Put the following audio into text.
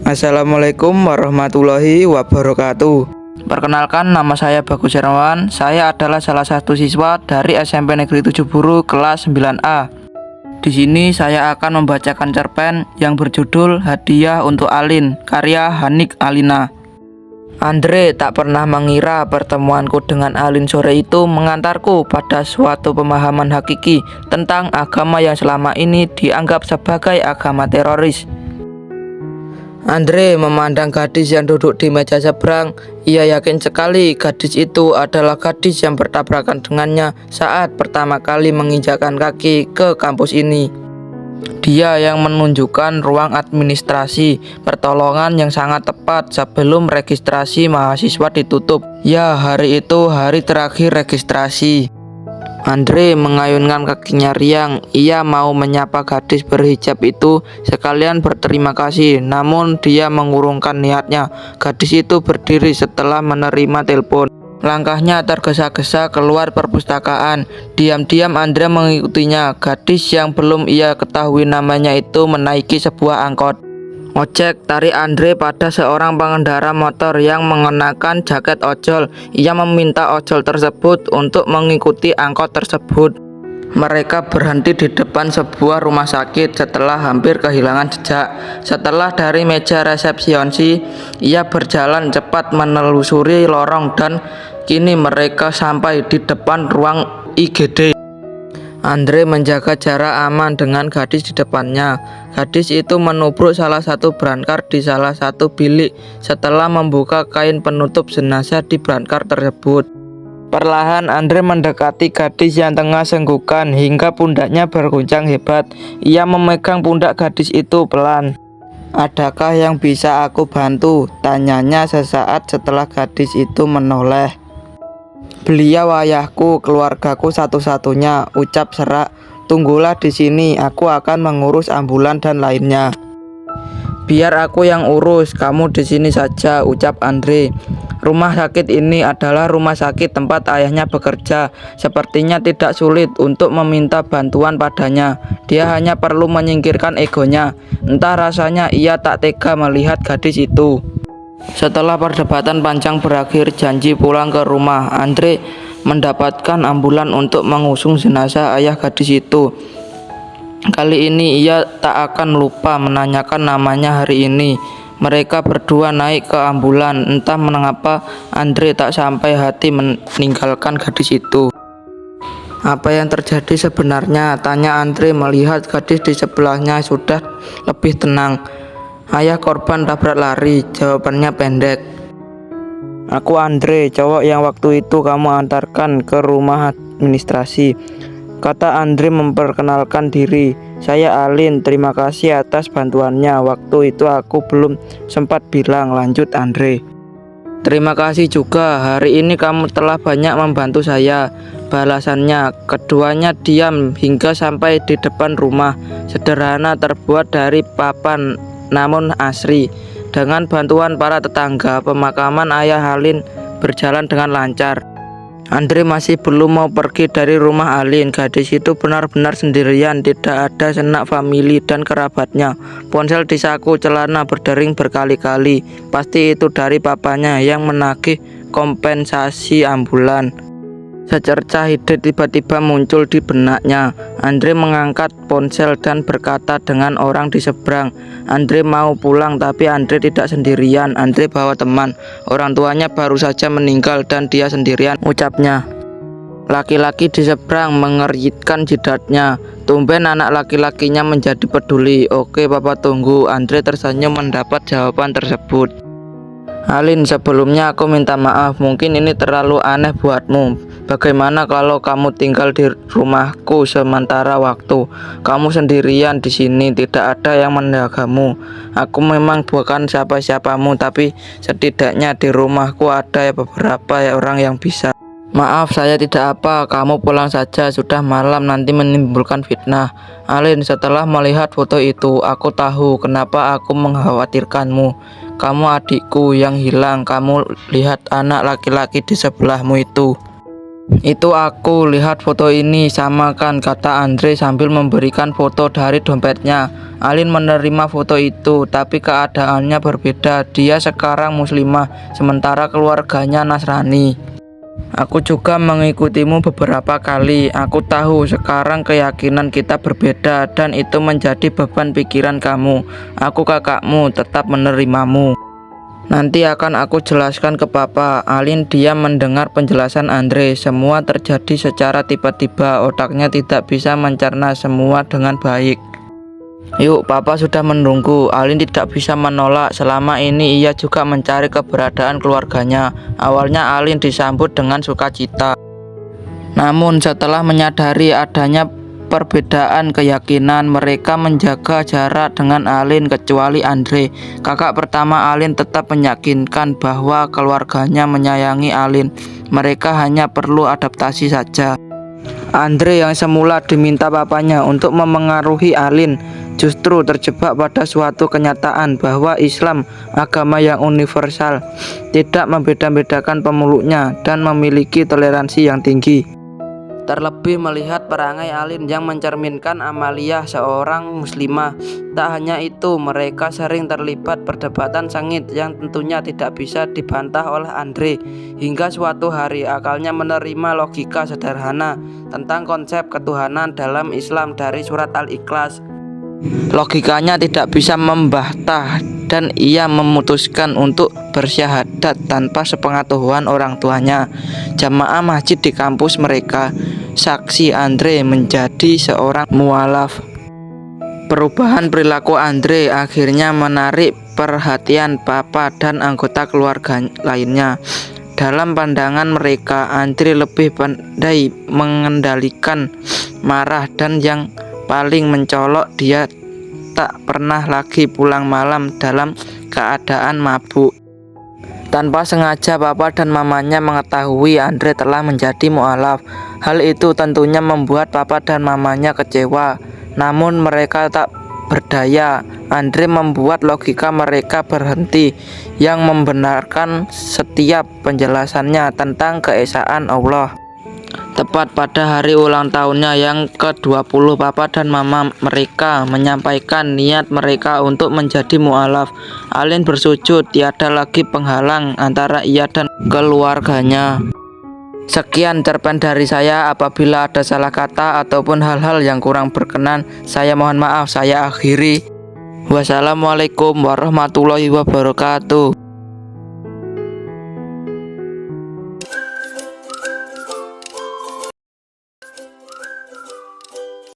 Assalamualaikum warahmatullahi wabarakatuh. Perkenalkan, nama saya Bagus Hermawan. Saya adalah salah satu siswa dari SMP Negeri 7 Buru kelas 9A. Di sini saya akan membacakan cerpen yang berjudul Hadiah untuk Alin, karya Hanik Alina. Andre tak pernah mengira pertemuanku dengan Alin sore itu mengantarku pada suatu pemahaman hakiki tentang agama yang selama ini dianggap sebagai agama teroris. Andre memandang gadis yang duduk di meja seberang. Ia yakin sekali gadis itu adalah gadis yang bertabrakan dengannya saat pertama kali menginjakkan kaki ke kampus ini. Dia yang menunjukkan ruang administrasi pertolongan yang sangat tepat sebelum registrasi mahasiswa ditutup. Ya, hari itu hari terakhir registrasi. Andre mengayunkan kakinya riang. Ia mau menyapa gadis berhijab itu sekalian berterima kasih, namun dia mengurungkan niatnya. Gadis itu berdiri setelah menerima telepon. Langkahnya tergesa-gesa keluar perpustakaan. Diam-diam Andre mengikutinya. Gadis yang belum ia ketahui namanya itu menaiki sebuah angkot. Ojek tarik Andre pada seorang pengendara motor yang mengenakan jaket ojol. Ia meminta ojol tersebut untuk mengikuti angkot tersebut. Mereka berhenti di depan sebuah rumah sakit setelah hampir kehilangan jejak. Setelah dari meja resepsionis, ia berjalan cepat menelusuri lorong dan kini mereka sampai di depan ruang IGD. Andre menjaga jarak aman dengan gadis di depannya. Gadis itu menubruk salah satu berangkar di salah satu bilik setelah membuka kain penutup jenazah di berangkar tersebut. Perlahan Andre mendekati gadis yang tengah senggukan hingga pundaknya berguncang hebat. Ia memegang pundak gadis itu pelan. "Adakah yang bisa aku bantu?" tanyanya sesaat setelah gadis itu menoleh. "Beliau ayahku, keluargaku satu-satunya," ucap serak. "Tunggulah di sini, aku akan mengurus ambulan dan lainnya." "Biar aku yang urus, kamu di sini saja," ucap Andre. Rumah sakit ini adalah rumah sakit tempat ayahnya bekerja. Sepertinya tidak sulit untuk meminta bantuan padanya. Dia hanya perlu menyingkirkan egonya. Entah rasanya ia tak tega melihat gadis itu. Setelah perdebatan panjang berakhir janji pulang ke rumah, Andre mendapatkan ambulan untuk mengusung jenazah ayah gadis itu. Kali ini ia tak akan lupa menanyakan namanya hari ini. Mereka berdua naik ke ambulan. Entah mengapa Andre tak sampai hati meninggalkan gadis itu. "Apa yang terjadi sebenarnya?" tanya Andre melihat gadis di sebelahnya sudah lebih tenang. "Ayah korban tabrak lari," jawabannya pendek. "Aku Andre, cowok yang waktu itu kamu antarkan ke rumah administrasi," kata Andre memperkenalkan diri. "Saya Alin, terima kasih atas bantuannya. Waktu itu aku belum sempat bilang," lanjut Andre. "Terima kasih juga, hari ini kamu telah banyak membantu saya," balasannya. Keduanya diam hingga sampai di depan rumah. Sederhana, terbuat dari papan namun asri. Dengan bantuan para tetangga, pemakaman ayah Alin berjalan dengan lancar. Andre masih belum mau pergi dari rumah Alin. Gadis itu benar-benar sendirian, tidak ada sanak famili dan kerabatnya. Ponsel di saku celana berdering berkali-kali. Pasti itu dari papanya yang menagih kompensasi ambulan. Secercah ide tiba-tiba muncul di benaknya. Andre mengangkat ponsel dan berkata dengan orang di seberang. Andre mau pulang, tapi Andre tidak sendirian. Andre bawa teman. Orang tuanya baru saja meninggal dan dia sendirian, ucapnya. Laki-laki di seberang mengeritkan jidatnya. Tumben anak laki-lakinya menjadi peduli. "Oke, papa tunggu." Andre tersenyum mendapat jawaban tersebut. "Alin, sebelumnya aku minta maaf. Mungkin ini terlalu aneh buatmu. Bagaimana kalau kamu tinggal di rumahku sementara waktu? Kamu sendirian di sini, tidak ada yang menjagamu. Aku memang bukan siapa-siapamu, tapi setidaknya di rumahku ada beberapa orang yang bisa." "Maaf, saya tidak apa. Kamu pulang saja, sudah malam, nanti menimbulkan fitnah." "Alin, setelah melihat foto itu, aku tahu kenapa aku mengkhawatirkanmu. Kamu adikku yang hilang. Kamu lihat anak laki-laki di sebelahmu itu." Itu aku, lihat foto ini, sama kan, kata Andre sambil memberikan foto dari dompetnya. Alin menerima foto itu, tapi keadaannya berbeda. Dia sekarang muslimah, sementara keluarganya Nasrani. Aku juga mengikutimu beberapa kali. Aku tahu sekarang keyakinan kita berbeda dan itu menjadi beban pikiran kamu. Aku kakakmu, tetap menerimamu. Nanti akan aku jelaskan ke papa. Alin diam mendengar penjelasan Andre. Semua terjadi secara tiba-tiba. Otaknya tidak bisa mencerna semua dengan baik. Yuk, papa sudah menunggu. Alin tidak bisa menolak. Selama ini ia juga mencari keberadaan keluarganya. Awalnya Alin disambut dengan sukacita. Namun setelah menyadari adanya perbedaan keyakinan, mereka menjaga jarak dengan Alin kecuali Andre. Kakak pertama Alin tetap meyakinkan bahwa keluarganya menyayangi Alin. Mereka hanya perlu adaptasi saja. Andre yang semula diminta papanya untuk memengaruhi Alin justru terjebak pada suatu kenyataan bahwa Islam, agama yang universal, tidak membeda-bedakan pemeluknya dan memiliki toleransi yang tinggi. Terlebih melihat perangai Alin yang mencerminkan amaliyah seorang muslimah. Tak hanya itu, mereka sering terlibat perdebatan sengit yang tentunya tidak bisa dibantah oleh Andre. Hingga suatu hari akalnya menerima logika sederhana tentang konsep ketuhanan dalam Islam dari surat Al-Ikhlas. Logikanya tidak bisa membantah dan ia memutuskan untuk bersyahadat tanpa sepengetahuan orang tuanya. Jamaah masjid di kampus mereka saksi Andre menjadi seorang mualaf. Perubahan perilaku Andre akhirnya menarik perhatian papa dan anggota keluarga lainnya. Dalam pandangan mereka, Andre lebih pandai mengendalikan marah dan yang paling mencolok, dia tak pernah lagi pulang malam dalam keadaan mabuk. Tanpa sengaja papa dan mamanya mengetahui Andre telah menjadi mualaf. Hal itu tentunya membuat papa dan mamanya kecewa. Namun mereka tak berdaya. Andre membuat logika mereka berhenti, yang membenarkan setiap penjelasannya tentang keesaan Allah. Tepat pada hari ulang tahunnya yang ke-20, papa dan mama mereka menyampaikan niat mereka untuk menjadi mualaf. Alin bersujud, tiada lagi penghalang antara ia dan keluarganya. Sekian cerpen dari saya. Apabila ada salah kata ataupun hal-hal yang kurang berkenan, saya mohon maaf. Saya akhiri. Wassalamualaikum warahmatullahi wabarakatuh.